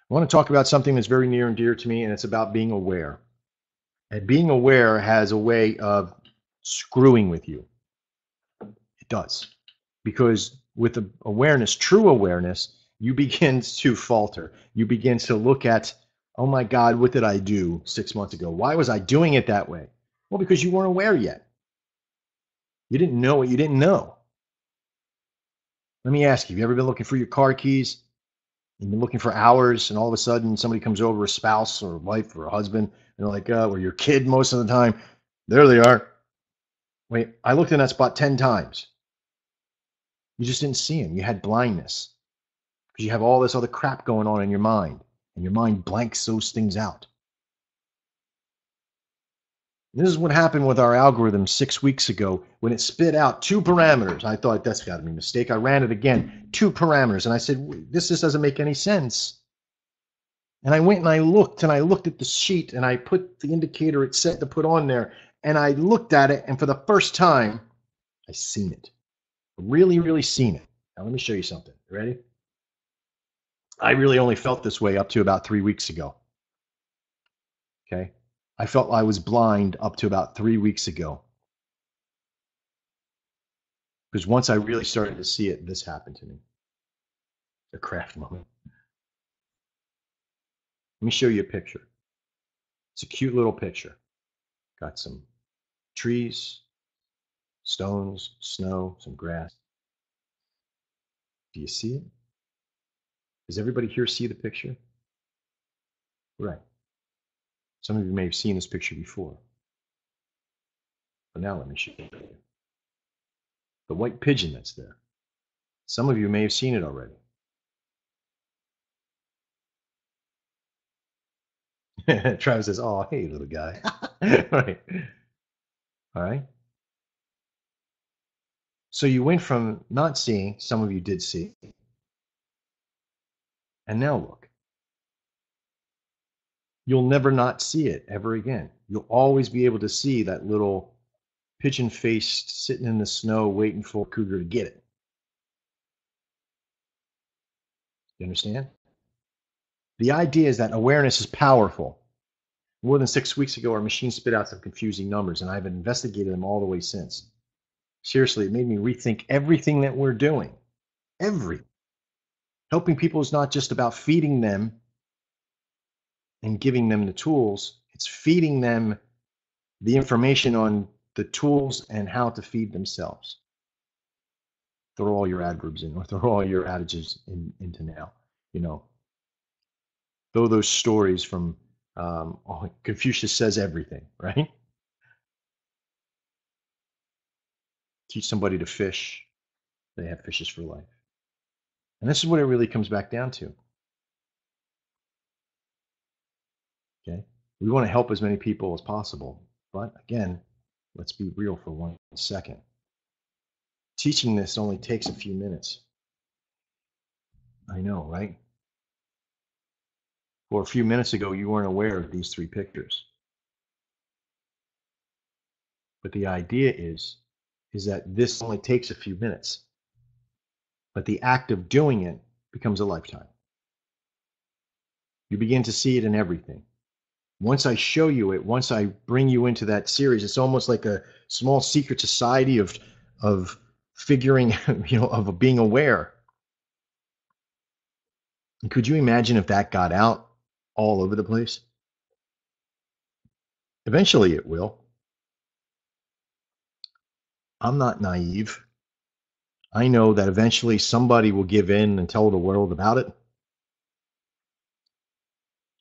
I want to talk about something that's very near and dear to me, and it's about being aware. And being aware has a way of screwing with you. It does. Because with the awareness, true awareness, you begin to falter. You begin to look at, oh my God, what did I do 6 months ago? Why was I doing it that way? Well, because you weren't aware yet. You didn't know what you didn't know. Let me ask you, have you ever been looking for your car keys? You've been looking for hours, and all of a sudden somebody comes over, a spouse or a wife or a husband, and they're like, or your kid most of the time. There they are. Wait, I looked in that spot 10 times. You just didn't see them. You had blindness because you have all this other crap going on in your mind, and your mind blanks those things out. This is what happened with our algorithm 6 weeks ago when it spit out two parameters. I thought that's got to be a mistake. I ran it again, two parameters, and I said, this just doesn't make any sense. And I went and I looked at the sheet and I put the indicator it said to put on there, and I looked at it, and for the first time, I seen it. Really, really seen it. Now let me show you something. You ready? I really only felt this way up to about 3 weeks ago. Okay. I felt I was blind up to about 3 weeks ago. Because once I really started to see it, this happened to me. A craft moment. Let me show you a picture. It's a cute little picture. Got some trees, stones, snow, some grass. Do you see it? Does everybody here see the picture? Right. Some of you may have seen this picture before. But now let me show you. The white pigeon that's there. Some of you may have seen it already. Travis says, oh, hey, little guy. Right. All right. So you went from not seeing, some of you did see, and now look. You'll never not see it ever again. You'll always be able to see that little pigeon faced sitting in the snow waiting for a cougar to get it. You understand? The idea is that awareness is powerful. More than 6 weeks ago, our machine spit out some confusing numbers, and I've investigated them all the way since. Seriously, it made me rethink everything that we're doing. Helping people is not just about feeding them and giving them the tools, it's feeding them the information on the tools and how to feed themselves. Throw all your adverbs in, or throw all your adages into now. Throw those stories from Confucius says everything, right? Teach somebody to fish, they have fishes for life. And this is what it really comes back down to. Okay, we want to help as many people as possible, but again, let's be real for 1 second. Teaching this only takes a few minutes. I know, right? Well, a few minutes ago, you weren't aware of these three pictures. But the idea is that this only takes a few minutes, but the act of doing it becomes a lifetime. You begin to see it in everything. Once I show you it, once I bring you into that series, it's almost like a small secret society of figuring, of being aware. And could you imagine if that got out all over the place? Eventually it will. I'm not naive. I know that eventually somebody will give in and tell the world about it.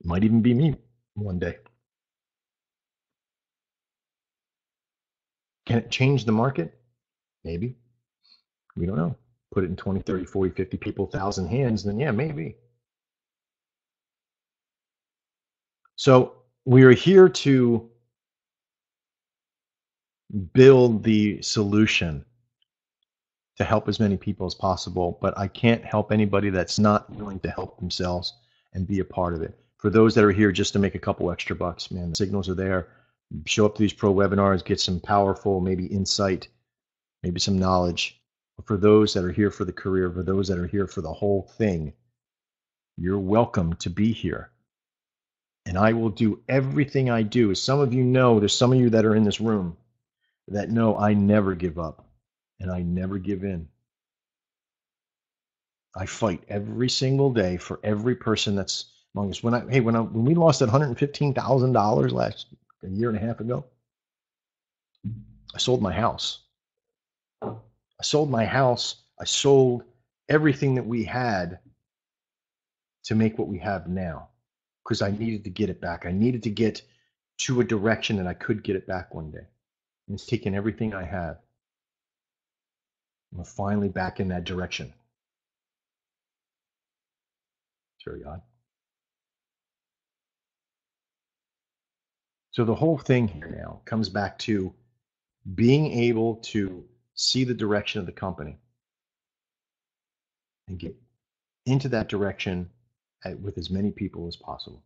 It might even be me one day. Can it change the market? Maybe. We don't know. Put it in 20, 30, 40, 50 people, 1,000 hands, then yeah, maybe. So we are here to build the solution to help as many people as possible, but I can't help anybody that's not willing to help themselves and be a part of it. For those that are here just to make a couple extra bucks, man, the signals are there. Show up to these pro webinars, get some powerful, maybe insight, maybe some knowledge. But for those that are here for the career, for those that are here for the whole thing, You're welcome to be here. And I will do everything I do. As some of you know, there's some of you that are in this room that know I never give up and I never give in. I fight every single day for every person that's among us. When we lost that $115,000 a year and a half ago, I sold my house. I sold my house. I sold everything that we had to make what we have now because I needed to get it back. I needed to get to a direction that I could get it back one day. And it's taken everything I have. I'm finally back in that direction. It's very odd. So the whole thing here now comes back to being able to see the direction of the company and get into that direction with as many people as possible.